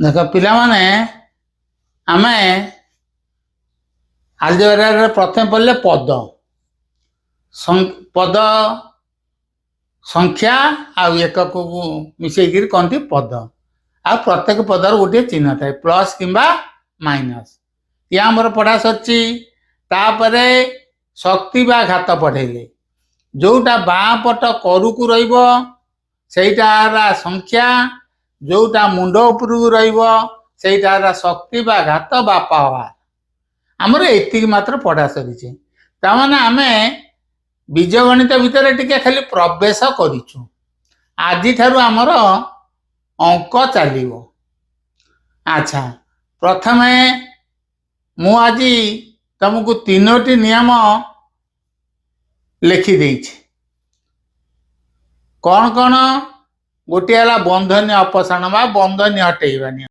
देख पिलामाने आमे आलजेब्रा प्रथम पढ़ले पद पद संख्या आउ एकक को मिसेकी कहती पद आ प्रत्येक पदर गोटे चिन्ह थाए प्लस किंबा माइनस या आमर पढ़ा सरी तापरे शक्ति बा घात पढ़ेले जोटा बाँ पट करूक रहीटा संख्या जोटा मुंड उपरकू रहीटा शक्ति बा घात बा पावर आमर एतिक मात्र पढ़ा सरी ताने आमे बीजगणित भितर टिके खाली प्रवेश करिछु आज ठारू आमर अंक चलो। अच्छा प्रथमे मु आज तुमको तीनोटी नियम लिखि देछि कौन कौन गोटे है बंधनी अपसारण बा बंधनी हटेଇବା नियम।